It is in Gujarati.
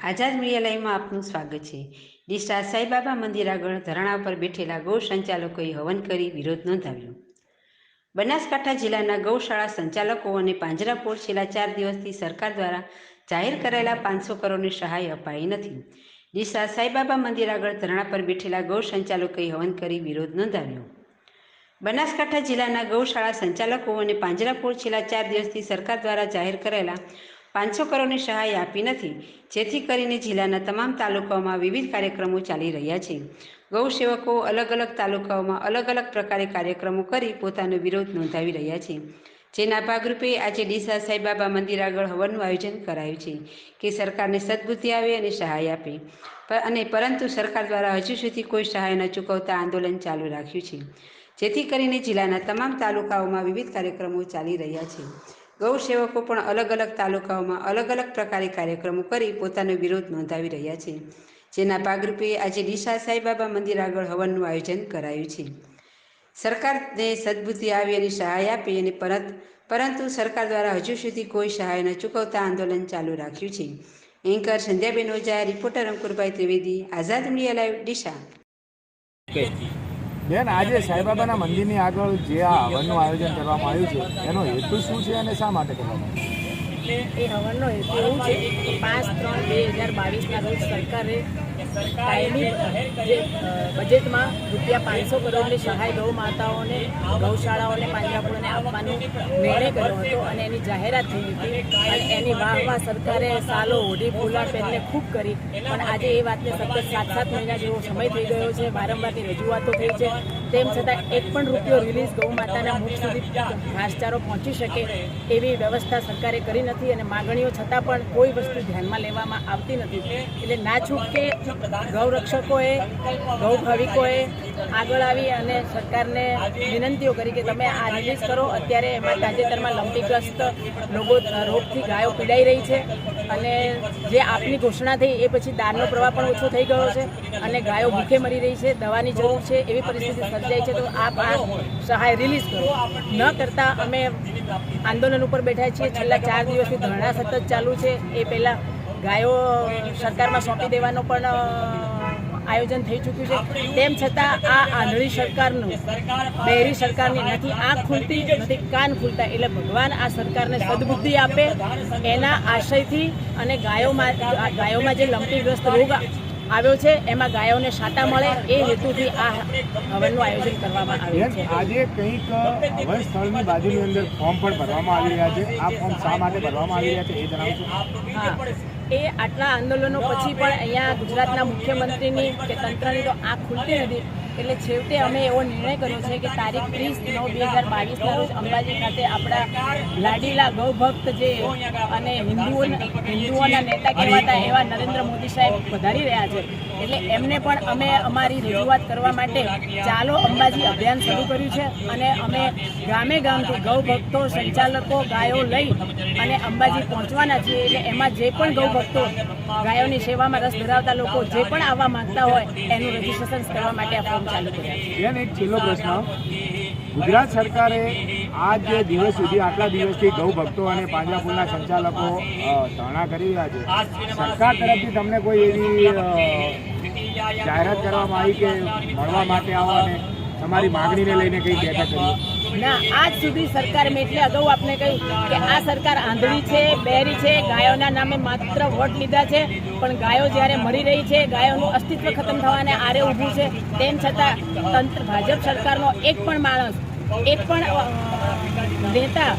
આઝાદ મીડિયા લાઈવમાં આપનું સ્વાગત છે। ડીસા સાંઈબાબા મંદિર આગળ ધરણા પર બેઠેલા ગૌ સંચાલકોએ હવન કરી વિરોધ નોંધાવ્યો। બનાસકાંઠા જિલ્લાના ગૌશાળા સંચાલકો અને પાંજરાપોળ છેલ્લા 4 દિવસથી સરકાર દ્વારા જાહેર કરાયેલા 500 કરોડની સહાય અપાઈ નથી। ડીસા સાંઈબાબા મંદિર આગળ ધરણા પર બેઠેલા ગૌ સંચાલકોએ હવન કરી વિરોધ નોંધાવ્યો। બનાસકાંઠા જિલ્લાના ગૌશાળા સંચાલકો અને પાંજરાપોળ છેલ્લા 4 દિવસથી સરકાર દ્વારા જાહેર કરાયેલા 500 કરોડની સહાય આપી નથી, જેથી કરીને જિલ્લાના તમામ તાલુકાઓમાં વિવિધ કાર્યક્રમો ચાલી રહ્યા છે। ગૌસેવકો અલગ અલગ તાલુકાઓમાં અલગ અલગ પ્રકારે કાર્યક્રમો કરી પોતાનો વિરોધ નોંધાવી રહ્યા છે, જેના ભાગરૂપે આજે ડીસા સાંઈબાબા મંદિર આગળ હવનનું આયોજન કરાયું છે કે સરકારને સદબુદ્ધિ આવે અને સહાય આપે, પરંતુ સરકાર દ્વારા હજુ સુધી કોઈ સહાય ન ચૂકવતા આંદોલન ચાલુ રાખ્યું છે, જેથી કરીને જિલ્લાના તમામ તાલુકાઓમાં વિવિધ કાર્યક્રમો ચાલી રહ્યા છે। ગૌસેવકો પણ અલગ અલગ તાલુકાઓમાં અલગ અલગ પ્રકારે કાર્યક્રમો કરી પોતાનો વિરોધ નોંધાવી રહ્યા છે, જેના ભાગરૂપે આજે ડીસા સાંઈબાબા મંદિર આગળ હવનનું આયોજન કરાયું છે। સરકારને સદબુદ્ધિ આવી અને સહાય આપે અને પરંતુ સરકાર દ્વારા હજુ સુધી કોઈ સહાય ન ચૂકવતા આંદોલન ચાલુ રાખ્યું છે। એન્કર સંધ્યાબેન ઓઝા, રિપોર્ટર અંકુરભાઈ ત્રિવેદી, આઝાદ મીડિયા લાઈવ, ડીસા। બેન, આજે સાંઈબાબાના મંદિરની આગળ જે આ હવનનું આયોજન કરવામાં આવ્યું છે એનો હેતુ શું છે અને શા માટે કરવામાં આવ્યું? એ હવનનો હેતુ એવું છે કે 5/3/2022ના રોજ સરકારે કાયમી બજેટમાં ₹500 કરોડની સહાય ગૌ માતાઓને, ગૌશાળાઓને, પાંજરાપોળને આપવાનો નિર્ણય કર્યો હતો અને એની જાહેરાત થઈ હતી અને એની વાહ સરકારે સાલો હોડી ફૂલા પહેરીને ખૂબ કરી, પણ આજે એ વાતને સતત 7 મહિના જેવો સમય થઈ ગયો છે। વારંવારની રજૂઆતો થઈ છે, તેમ છતાં એક પણ રૂપિયો રિલીઝ ગૌ માતાના મુખ સુધી ઘાસચારો પહોંચી શકે એવી વ્યવસ્થા સરકારે કરી નથી અને માગણીઓ છતાં પણ કોઈ વસ્તુ ધ્યાનમાં લેવામાં આવતી નથી। એટલે ના છૂટકે ગૌરક્ષકોએ, ગૌ ભાવિકોએ આગળ આવી અને સરકારને વિનંતીઓ કરી કે તમે આ રિલીઝ કરો। અત્યારે એમાં તાજેતરમાં લંપીગ્રસ્ત રોગથી ગાયો પીડાઈ રહી છે અને જે આપની ઘોષણા થઈ એ પછી દાનનો પ્રવાહ પણ ઓછો થઈ ગયો છે અને ગાયો ભૂખે મરી રહી છે, દવાની જરૂર છે, એવી પરિસ્થિતિ સર્જાઈ છે, તો આપ આ સહાય રિલીઝ કરો। ન કરતાં અમે આંદોલન ઉપર બેઠા છીએ। છેલ્લા 4 દિવસથી ધરણા સતત ચાલુ છે। એ પહેલાં ગાયો સરકારમાં સોંપી દેવાનું પણ આયોજન થઈ ચૂક્યું છે, તેમ છતાં આ આંધળી સરકારનું, બહેરી સરકારની નથી આંખ ખુલતી, નથી કાન ખુલતા। એટલે ભગવાન આ સરકારને સદબુદ્ધિ આપે એના આશયથી અને ગાયોમાં જે લંપીગ્રસ્ત રોગ આવ્યો છે એમાં ગાયોને સાટા મળે એ હેતુથી આ હવનનું આયોજન કરવામાં આવ્યું છે। આજે કંઈક હવન સ્થળની બાજુની અંદર ફોર્મ પણ ભરવામાં આવી રહ્યા છે, આ ફોર્મ શા માટે ભરવામાં આવી રહ્યા છે એ જણાવશો? હા, એ આટલા આંદોલનો પછી પણ અહીંયા ગુજરાતના મુખ્યમંત્રીની કે તંત્રની તો આંખ ખુલતી નથી, એટલે છેવટે અમે એવો નિર્ણય કર્યો છે કે તારીખ 30/9/2022ના રોજ અંબાજી ખાતે આપણા લાડીલા ગૌભક્ત જે અને હિન્દુઓના નેતા કહેવાતા એવા નરેન્દ્ર મોદી સાહેબ પધારી રહ્યા છે, એટલે એમને પણ અમે અમારી રજૂઆત કરવા માટે ચાલો અંબાજી અભિયાન શરૂ કર્યું છે અને અમે ગામે ગામથી ગૌભક્તો, સંચાલકો ગાયો લઈ અને અંબાજી પહોંચવાના છીએ। એટલે એમાં જે પણ ગૌભક્તો, ગાયોની સેવામાં રસ ધરાવતા લોકો જે પણ આવવા માંગતા હોય એનું રજીસ્ટ્રેશન કરવા માટે આ ફોર્મ ચાલુ કર્યા છે। એક છેલ્લો પ્રશ્ન, ગુજરાત સરકારે આ જે દિવસ સુધી, આટલા દિવસથી ગૌ ભક્તો અને પાંજરાપોળના સંચાલકો ધરણા કરી રહ્યા છે, સરકાર તરફથી તમને કોઈ એવી જાહેરાત કરવામાં આવી કે મળવા માટે આવો અને તમારી માગણીને લઈને કંઈ બેઠક કરી? ના, આજ સુધી સરકાર, મેં એટલે અગાઉ આપને કહ્યું કે આ સરકાર આંધળી છે, બહેરી છે, ગાયોના નામે માત્ર વોટ લીધા છે, પણ ગાયો જ્યારે મરી રહી છે, ગાયોનું અસ્તિત્વ ખતમ થવાને આરે ઊભું છે, તેમ છતાં ભાજપ સરકારનો એક પણ માણસ, એક પણ નેતા